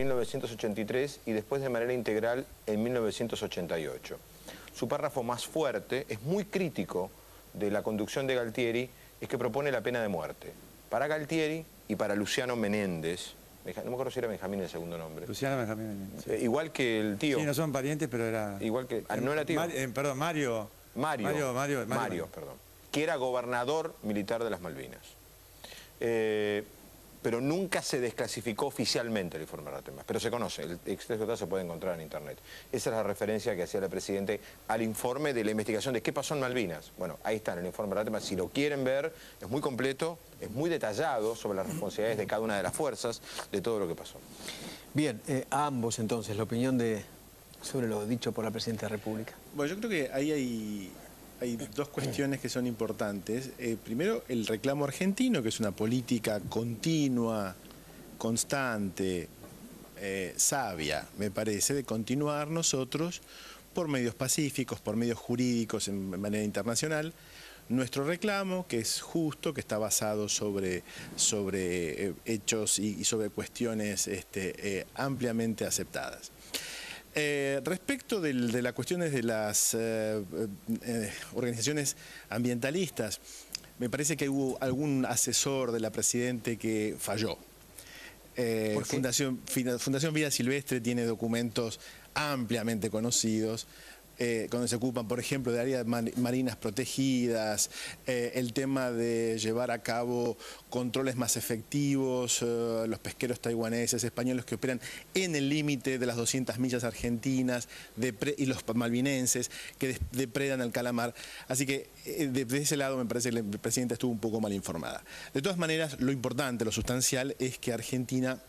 1983 y después de manera integral en 1988. Su párrafo más fuerte es muy crítico de la conducción de Galtieri, es que propone la pena de muerte para Galtieri y para Luciano Menéndez. No me acuerdo si era Benjamín el segundo nombre. Luciano Benjamín. Sí. Igual que el tío. Sí, no son parientes, pero era... Igual que... no era tío. Perdón, Mario, perdón. Que era gobernador militar de las Malvinas. Pero nunca se desclasificó oficialmente el informe Ratemas, pero se conoce, el texto total se puede encontrar en internet. Esa es la referencia que hacía el presidente al informe de la investigación de qué pasó en Malvinas. Bueno, ahí está en el informe Ratemas, si lo quieren ver, es muy completo, es muy detallado sobre las responsabilidades de cada una de las fuerzas, de todo lo que pasó. Bien, a ambos entonces, la opinión sobre lo dicho por la Presidenta de la República. Bueno, yo creo que ahí hay dos cuestiones que son importantes. Primero, el reclamo argentino, que es una política continua, constante, sabia, me parece, de continuar nosotros, por medios pacíficos, por medios jurídicos en manera internacional, nuestro reclamo, que es justo, que está basado sobre hechos y sobre cuestiones ampliamente aceptadas. Respecto de las cuestiones de las organizaciones ambientalistas, me parece que hubo algún asesor de la Presidenta que falló. Fundación Vida Silvestre tiene documentos ampliamente conocidos, cuando se ocupan, por ejemplo, de áreas marinas protegidas, el tema de llevar a cabo controles más efectivos, los pesqueros taiwaneses, españoles que operan en el límite de las 200 millas argentinas y los malvinenses que depredan al calamar. Así que de ese lado me parece que la Presidenta estuvo un poco mal informada. De todas maneras, lo importante, lo sustancial, es que Argentina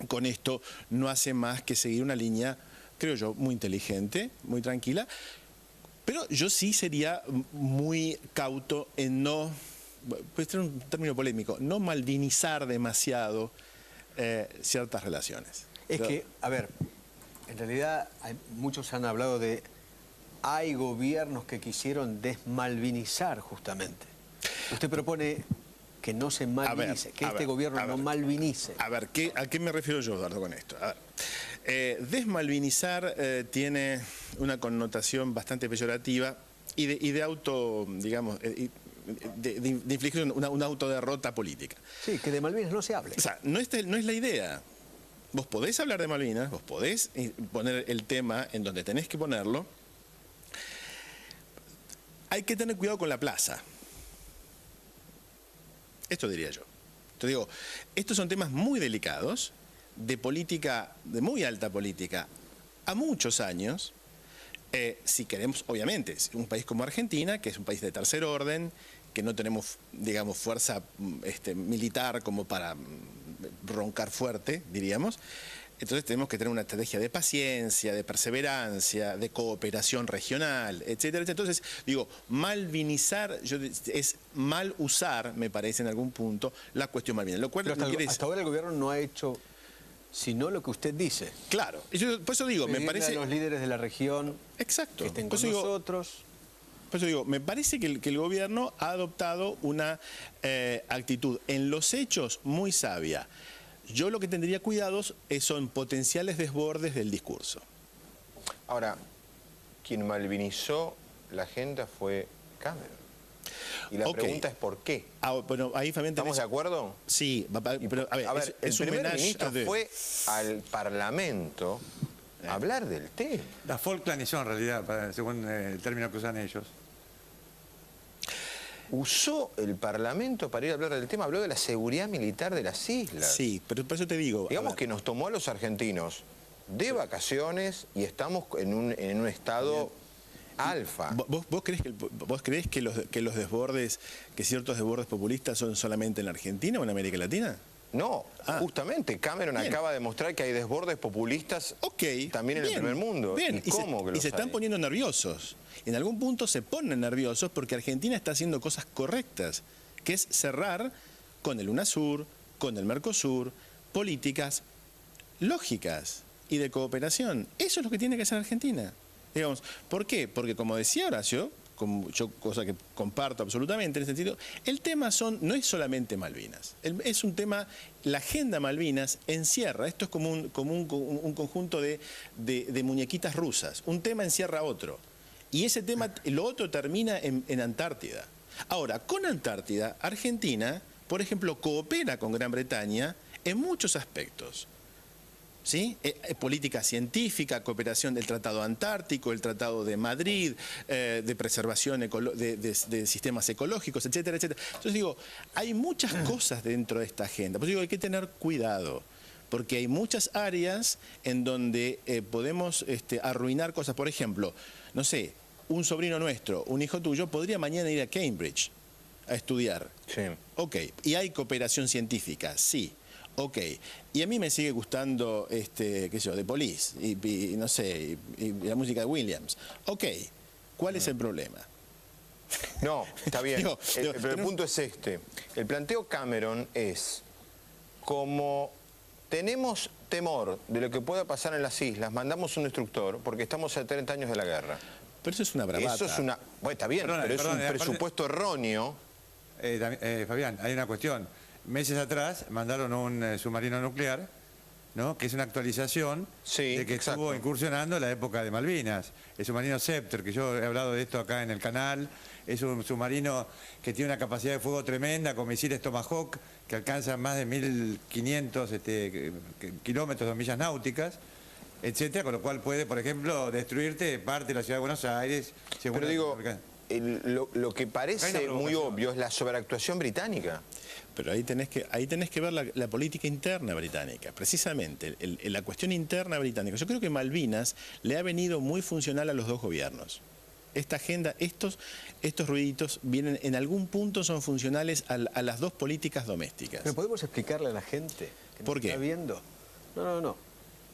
con esto no hace más que seguir una línea, creo yo, muy inteligente, muy tranquila, pero yo sí sería muy cauto en no, puede ser un término polémico, no malvinizar demasiado ciertas relaciones. Es que, a ver, en realidad muchos han hablado de, hay gobiernos que quisieron desmalvinizar justamente. Usted propone que no se malvinice, que este gobierno no malvinice. A ver, ¿a qué me refiero yo, Eduardo, con esto? A ver, desmalvinizar tiene una connotación bastante peyorativa y de auto, digamos, de infligir una autoderrota política. Sí, que de Malvinas no se hable. O sea, no es la idea. Vos podés hablar de Malvinas, vos podés poner el tema en donde tenés que ponerlo. Hay que tener cuidado con la plaza. Esto diría yo. Te digo, estos son temas muy delicados, de política, de muy alta política, a muchos años. Si queremos, obviamente, un país como Argentina, que es un país de tercer orden, que no tenemos, digamos, fuerza militar como para roncar fuerte, diríamos. Entonces tenemos que tener una estrategia de paciencia, de perseverancia, de cooperación regional, etcétera, etcétera. Entonces, digo, malvinizar es mal usar, me parece, en algún punto, la cuestión malvinera. Lo cual hasta ahora el gobierno no ha hecho sino lo que usted dice. Claro. Por eso digo, me parece... a los líderes de la región. Exacto. Que estén con nosotros. Por eso digo, me parece que el gobierno ha adoptado una actitud en los hechos muy sabia. Yo lo que tendría cuidados son potenciales desbordes del discurso. Ahora, quien malvinizó la agenda fue Cameron. Y la pregunta es ¿por qué? Bueno, ahí, Fabián, ¿estamos de acuerdo? Sí, pero a ver, el primer ministro fue al Parlamento a hablar del tema. La folklanizó en realidad, según el término que usan ellos. Usó el Parlamento para ir a hablar del tema, habló de la seguridad militar de las islas. Sí, pero por eso te digo... Digamos que nos tomó a los argentinos de vacaciones y estamos en un estado alfa. ¿Vos creés que los desbordes, que ciertos desbordes populistas son solamente en la Argentina o en América Latina? No, justamente Cameron acaba de mostrar que hay desbordes populistas también en el primer mundo. Bien. Y se están poniendo nerviosos. En algún punto se ponen nerviosos porque Argentina está haciendo cosas correctas, que es cerrar con el UNASUR, con el Mercosur, políticas lógicas y de cooperación. Eso es lo que tiene que hacer Argentina. Digamos, ¿por qué? Porque como decía Horacio, cosa que comparto absolutamente en ese sentido. El tema no es solamente Malvinas, es un tema, la agenda Malvinas encierra, esto es como un conjunto de muñequitas rusas, un tema encierra otro, y ese tema, lo otro termina en Antártida. Ahora, con Antártida, Argentina, por ejemplo, coopera con Gran Bretaña en muchos aspectos. ¿Sí? Política científica, cooperación del Tratado Antártico, el Tratado de Madrid, de preservación de sistemas ecológicos, etcétera, etcétera. Entonces digo, hay muchas cosas dentro de esta agenda. Por eso digo, hay que tener cuidado, porque hay muchas áreas en donde podemos arruinar cosas. Por ejemplo, no sé, un sobrino nuestro, un hijo tuyo, podría mañana ir a Cambridge a estudiar. Sí. Ok, y hay cooperación científica, sí. Ok, y a mí me sigue gustando, qué sé yo, The Police, y no sé, y la música de Williams. Ok, ¿cuál es el problema? No, está bien. Pero el no... punto es este. El planteo Cameron es, como tenemos temor de lo que pueda pasar en las islas, mandamos un instructor porque estamos a 30 años de la guerra. Pero eso es una bravata. Eso es una... Bueno, está bien, pero es un presupuesto erróneo. Fabián, hay una cuestión. Meses atrás mandaron un submarino nuclear, ¿no? Que es una actualización de que estuvo incursionando en la época de Malvinas. El submarino Scepter, que yo he hablado de esto acá en el canal, es un submarino que tiene una capacidad de fuego tremenda, con misiles Tomahawk, que alcanzan más de 1.500 kilómetros o millas náuticas, etcétera, con lo cual puede, por ejemplo, destruirte parte de la ciudad de Buenos Aires. Pero digo, lo que parece muy obvio es la sobreactuación británica. Pero ahí tenés que ver la política interna británica, precisamente, la cuestión interna británica. Yo creo que Malvinas le ha venido muy funcional a los dos gobiernos. Esta agenda, estos ruiditos vienen, en algún punto son funcionales a las dos políticas domésticas. ¿Pero podemos explicarle a la gente que ¿Por qué? está viendo? No.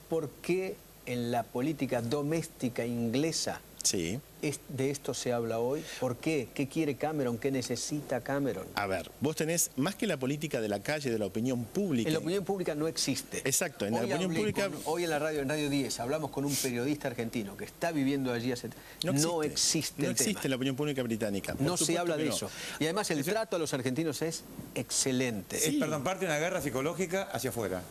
¿Por qué en la política doméstica inglesa sí. de esto se habla hoy? ¿Por qué? ¿Qué quiere Cameron? ¿Qué necesita Cameron? A ver, vos tenés, más que la política de la calle, de la opinión pública... En la opinión pública no existe. Exacto, en la opinión pública... Hoy en Radio 10, hablamos con un periodista argentino que está viviendo allí hace... No existe No existe la opinión pública británica. No se habla de eso. Y además el trato a los argentinos es excelente. Es, perdón, parte de una guerra psicológica hacia afuera,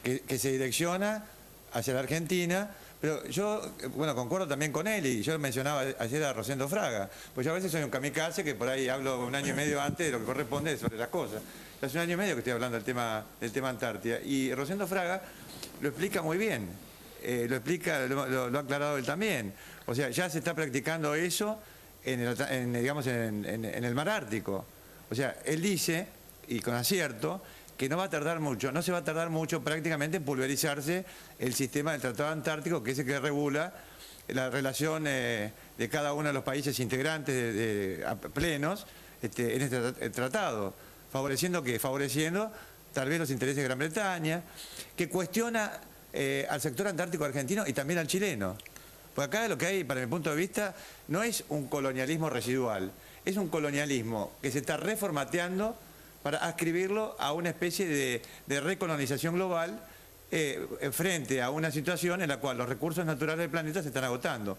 que se direcciona hacia la Argentina. Pero yo, bueno, concuerdo también con él, y yo mencionaba ayer a Rosendo Fraga, pues yo a veces soy un kamikaze que por ahí hablo un año y medio antes de lo que corresponde sobre las cosas. Hace un año y medio que estoy hablando del tema Antártida, y Rosendo Fraga lo explica muy bien, lo ha aclarado él también. O sea, ya se está practicando eso en el mar Ártico. O sea, él dice, y con acierto, que no va a tardar mucho, no se va a tardar mucho prácticamente en pulverizarse el sistema del Tratado Antártico, que es el que regula la relación de cada uno de los países integrantes plenos en este tratado, favoreciendo tal vez los intereses de Gran Bretaña, que cuestiona al sector antártico argentino y también al chileno. Porque acá lo que hay, para mi punto de vista, no es un colonialismo residual, es un colonialismo que se está reformateando para adscribirlo a una especie de recolonización global frente a una situación en la cual los recursos naturales del planeta se están agotando.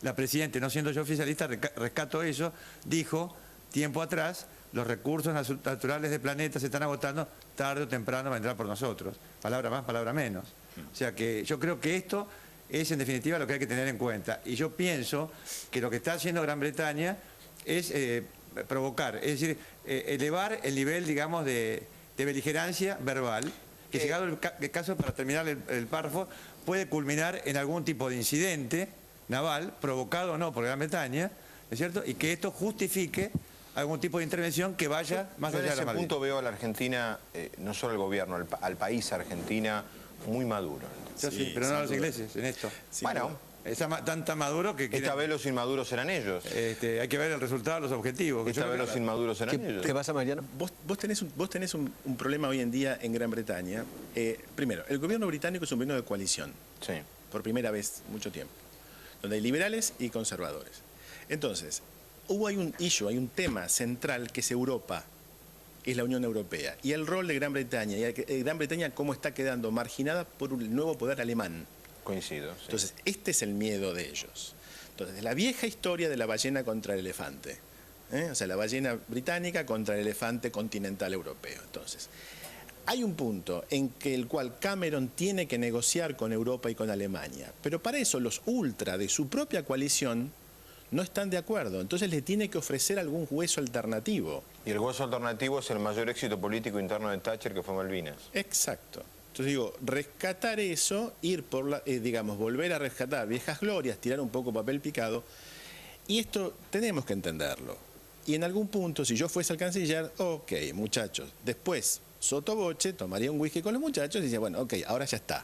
La Presidenta, no siendo yo oficialista, rescato eso, dijo tiempo atrás, los recursos naturales del planeta se están agotando, tarde o temprano vendrá por nosotros. Palabra más, palabra menos. O sea que yo creo que esto es en definitiva lo que hay que tener en cuenta. Y yo pienso que lo que está haciendo Gran Bretaña es provocar, es decir, elevar el nivel, digamos, de beligerancia verbal, que llegado el caso, para terminar el párrafo, puede culminar en algún tipo de incidente naval, provocado o no por Gran Bretaña, ¿no es cierto? Y que esto justifique algún tipo de intervención que vaya más allá de la Malvinas. En ese punto veo a la Argentina, no solo al gobierno, al país Argentina, muy maduro. Yo sí, pero no a los ingleses en esto. Sí, bueno... Está tan maduro que... Esta vez los inmaduros eran ellos. Hay que ver el resultado, los objetivos. Esta vez los inmaduros eran ellos. ¿Qué pasa, Mariano? Vos tenés un problema hoy en día en Gran Bretaña. Primero, el gobierno británico es un gobierno de coalición. Sí. Por primera vez mucho tiempo. Donde hay liberales y conservadores. Entonces, hay un tema central que es Europa. Es la Unión Europea. Y el rol de Gran Bretaña. Y Gran Bretaña cómo está quedando marginada por un nuevo poder alemán. Coincido. Sí. Entonces, este es el miedo de ellos. Entonces, la vieja historia de la ballena contra el elefante. O sea, la ballena británica contra el elefante continental europeo. Entonces, hay un punto en que el cual Cameron tiene que negociar con Europa y con Alemania, pero para eso los ultra de su propia coalición no están de acuerdo, entonces le tiene que ofrecer algún hueso alternativo. Y el hueso alternativo es el mayor éxito político interno de Thatcher, que fue Malvinas. Exacto. Entonces digo, rescatar eso, ir por la, digamos, volver a rescatar viejas glorias, tirar un poco papel picado, y esto tenemos que entenderlo. Y en algún punto, si yo fuese el canciller, ok, muchachos, después, sotoboche, tomaría un whisky con los muchachos y decía, bueno, ok, ahora ya está.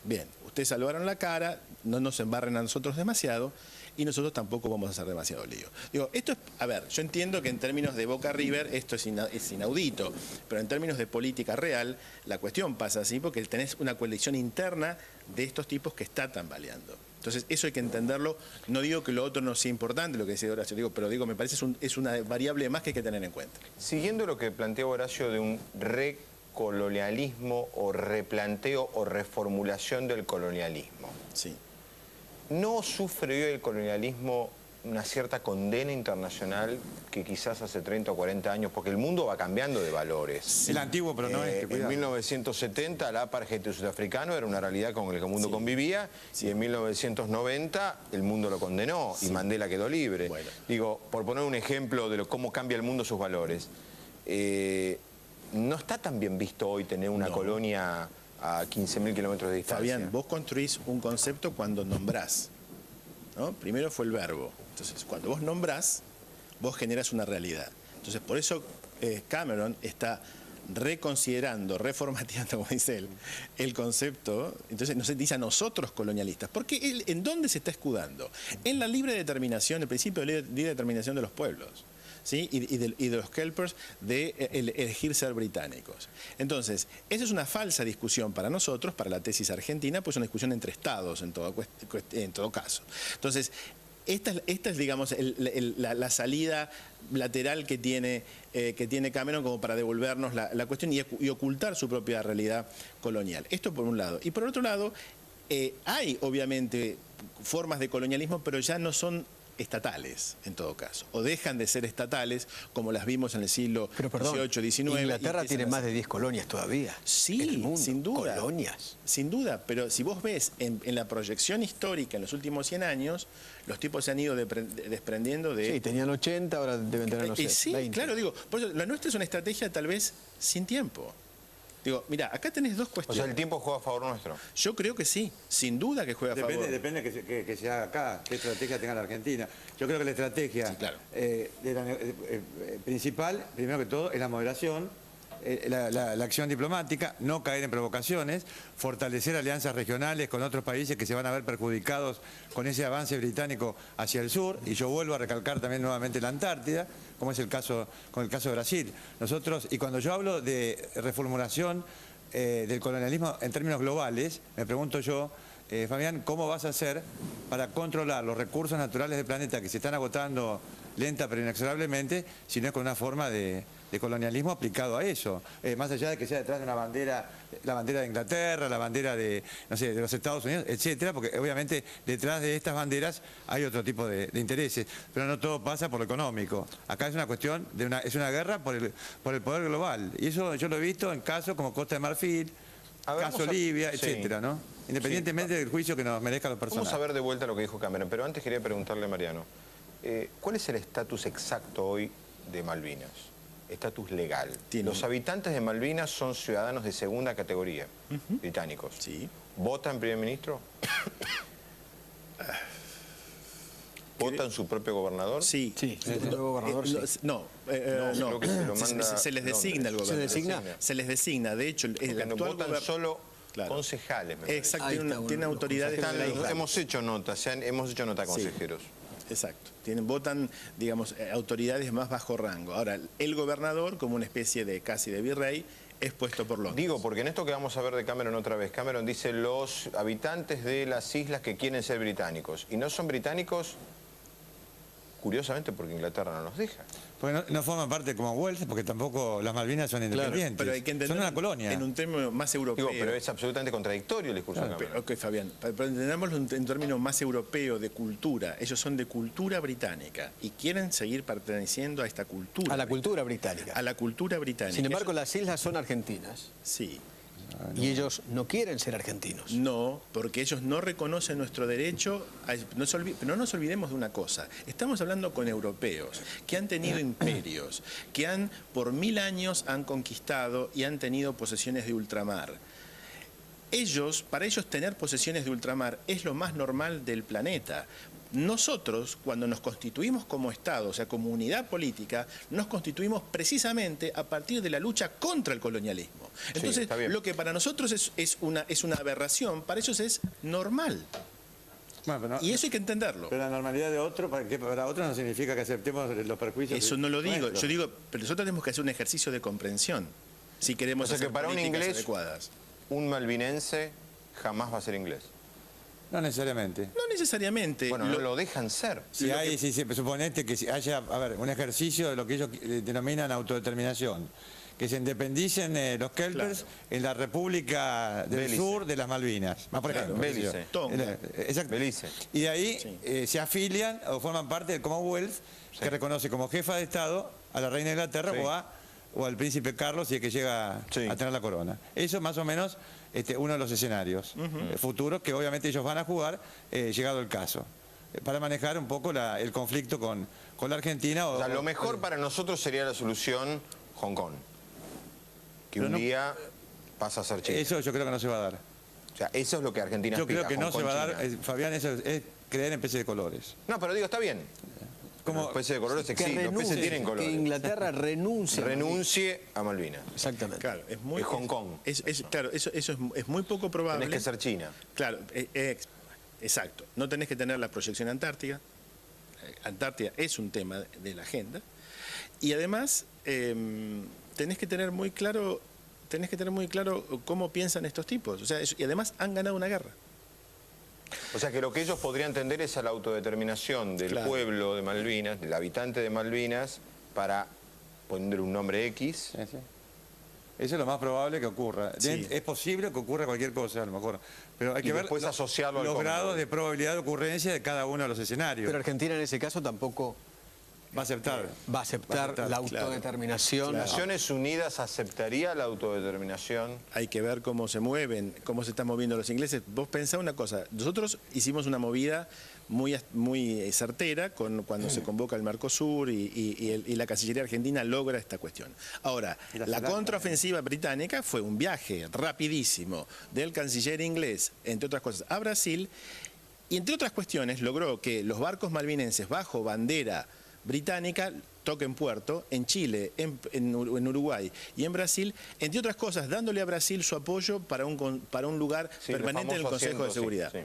Bien, ustedes salvaron la cara, no nos embarren a nosotros demasiado, y nosotros tampoco vamos a hacer demasiado lío. Digo, esto es, a ver, yo entiendo que en términos de Boca River esto es inaudito, pero en términos de política real, la cuestión pasa así porque tenés una coalición interna de estos tipos que está tambaleando. Entonces, eso hay que entenderlo. No digo que lo otro no sea importante, lo que decía Horacio, pero digo, me parece es una variable más que hay que tener en cuenta. Siguiendo lo que plantea Horacio de un recolonialismo o replanteo o reformulación del colonialismo. Sí. ¿No sufre hoy el colonialismo una cierta condena internacional que quizás hace 30 o 40 años, porque el mundo va cambiando de valores? Sí. El antiguo, pero no es. En 1970 el apartheid sudafricano era una realidad con la que el mundo convivía, y en 1990 el mundo lo condenó y Mandela quedó libre. Bueno. Digo, por poner un ejemplo de cómo cambia el mundo sus valores, ¿no está tan bien visto hoy tener una colonia a 15.000 kilómetros de distancia? Fabián, vos construís un concepto cuando nombrás, ¿no? Primero fue el verbo. Entonces, cuando vos nombrás, vos generás una realidad. Entonces, por eso Cameron está reconsiderando, reformateando, como dice él, el concepto. Entonces nos dice a nosotros colonialistas. Porque él, ¿en dónde se está escudando? En la libre determinación, el principio de libre determinación de los pueblos. ¿Sí? Y de los kelpers de elegir ser británicos. Entonces, esa es una falsa discusión para nosotros, para la tesis argentina, pues una discusión entre estados en todo caso. Entonces, esta es digamos, la salida lateral que tiene Cameron como para devolvernos la cuestión y ocultar su propia realidad colonial. Esto por un lado. Y por otro lado, hay obviamente formas de colonialismo, pero ya no son estatales, en todo caso, o dejan de ser estatales, como las vimos en el siglo XVIII, XIX. Inglaterra tiene más de 10 colonias todavía. Sí, sin duda. Colonias. Sin duda, pero si vos ves en la proyección histórica en los últimos 100 años, los tipos se han ido desprendiendo de... Sí, tenían 80, ahora deben tener, no sé, sí, 20. claro, digo, por eso la nuestra es una estrategia tal vez sin tiempo. Digo, mira, acá tenés dos O cuestiones. sea, ¿el tiempo juega a favor nuestro? Yo creo que sí, sin duda que juega a favor. Depende que se haga acá, qué estrategia tenga la Argentina. Yo creo que la estrategia Sí, claro. principal, primero que todo, es la moderación, la acción diplomática, no caer en provocaciones, fortalecer alianzas regionales con otros países que se van a ver perjudicados con ese avance británico hacia el sur. Y yo vuelvo a recalcar también nuevamente la Antártida, como es el caso con el caso de Brasil. Nosotros, y cuando yo hablo de reformulación del colonialismo en términos globales, me pregunto yo, Fabián, ¿cómo vas a hacer para controlar los recursos naturales del planeta que se están agotando lenta pero inexorablemente, si no es con una forma de colonialismo aplicado a eso? Más allá de que sea detrás de una bandera, la bandera de Inglaterra, la bandera de, no sé, de los Estados Unidos, etcétera, porque obviamente detrás de estas banderas hay otro tipo de intereses, pero no todo pasa por lo económico. Acá es una cuestión, es una guerra por el poder global, y eso yo lo he visto en casos como Costa de Marfil, caso Libia, etcétera, ¿no? Independientemente del juicio que nos merezca los personajes. Vamos a ver de vuelta lo que dijo Cameron, pero antes quería preguntarle a Mariano, ¿cuál es el estatus exacto hoy de Malvinas? Estatus legal. Los habitantes de Malvinas son ciudadanos de segunda categoría, británicos. Sí. ¿Votan primer ministro? ¿Votan su propio gobernador? Sí. Sí, el nuevo gobernador, sí. No, creo que se lo manda se les designa el gobernador. ¿Se designa? Se les designa. De hecho, el no actual votan solo concejales, me parece. Exacto, Ahí está tiene uno, autoridades. Hemos hecho nota, a consejeros. Exacto. Votan, digamos, autoridades más bajo rango. Ahora, el gobernador, como una especie de casi de virrey, es puesto por Londres. Digo, porque en esto que vamos a ver de Cameron otra vez, Cameron dice los habitantes de las islas que quieren ser británicos. ¿Y no son británicos curiosamente porque Inglaterra no nos deja. Porque no forman parte del Commonwealth, porque tampoco las Malvinas son independientes. Pero hay que entender son una colonia. en un término más europeo. Digo, pero es absolutamente contradictorio el discurso de Cameron. Ok, Fabián, pero entendámoslo en un término más europeo de cultura. Ellos son de cultura británica y quieren seguir perteneciendo a esta cultura. A la cultura británica. A la cultura británica. Sin embargo, las islas son argentinas. Sí. Y ellos no quieren ser argentinos. No, porque ellos no reconocen nuestro derecho. Pero no nos olvidemos de una cosa. Estamos hablando con europeos que han tenido imperios, que por 1000 años han conquistado y han tenido posesiones de ultramar. Para ellos tener posesiones de ultramar es lo más normal del planeta. Nosotros, cuando nos constituimos como Estado, o sea, como unidad política, nos constituimos precisamente a partir de la lucha contra el colonialismo. Entonces, sí, lo que para nosotros es una aberración, para ellos es normal. Bueno, Y eso hay que entenderlo. Pero la normalidad de otro, para otros no significa que aceptemos los perjuicios. Eso no lo digo. nuestros. Yo digo, pero nosotros tenemos que hacer un ejercicio de comprensión si queremos O sea hacer que para un políticas inglés, adecuadas. un malvinense jamás va a ser inglés. No necesariamente. No necesariamente. Bueno, no lo dejan ser. Si hay, si suponete que haya, un ejercicio de lo que ellos denominan autodeterminación, que se independicen los kelpers en la República del Belice. Sur de las Malvinas. Más por ejemplo. Belice. Tonga. Exacto. Belice. Y de ahí se afilian o forman parte del Commonwealth, que reconoce como jefa de Estado a la reina de Inglaterra Sí. o al príncipe Carlos, si es que llega Sí. a tener la corona. Eso más o menos uno de los escenarios futuros que obviamente ellos van a jugar, llegado el caso, para manejar un poco el conflicto con la Argentina. O sea, lo mejor para nosotros sería la solución Hong Kong. Que un día pasa a ser China. Eso yo creo que no se va a dar. O sea, eso es lo que Argentina Yo creo aspira, que no Hong se Kong, va a dar, China. Fabián, eso es creer en peces de colores. No, pero digo, está bien. Como- Los peces de colores Que existen, los peces renuncie, tienen que colores. Inglaterra renuncie. Renuncie a Malvinas. Exactamente. Claro, es muy. Es Hong Kong. Claro, eso es muy poco probable. Tenés que ser China. Claro, exacto. No tenés que tener la proyección antártica. Antártida es un tema de la agenda. Y además, tenés que tener muy claro cómo piensan estos tipos. O sea, y además han ganado una guerra. O sea que lo que ellos podrían tender es a la autodeterminación del Claro. pueblo de Malvinas, del habitante de Malvinas, para poner un nombre X. Sí, sí. Eso es lo más probable que ocurra. Sí. Es posible que ocurra cualquier cosa, a lo mejor. Pero hay Y que ver después asociarlo al los Commonwealth. grados de probabilidad de ocurrencia de cada uno de los escenarios. Pero Argentina en ese caso tampoco va a aceptar. va a aceptar la autodeterminación. ¿Naciones Unidas aceptaría la autodeterminación? Hay que ver cómo se mueven, cómo se están moviendo los ingleses. Vos pensá una cosa, nosotros hicimos una movida muy certera cuando se convoca el Mercosur y la Cancillería Argentina logra esta cuestión. Ahora, la contraofensiva británica fue un viaje rapidísimo del canciller inglés, entre otras cosas, a Brasil, y entre otras cuestiones logró que los barcos malvinenses bajo bandera británica toquen puerto en Chile, en Uruguay y en Brasil, entre otras cosas, dándole a Brasil su apoyo para un lugar Sí, el permanente en el famoso Consejo de asiento, sí, Seguridad. sí.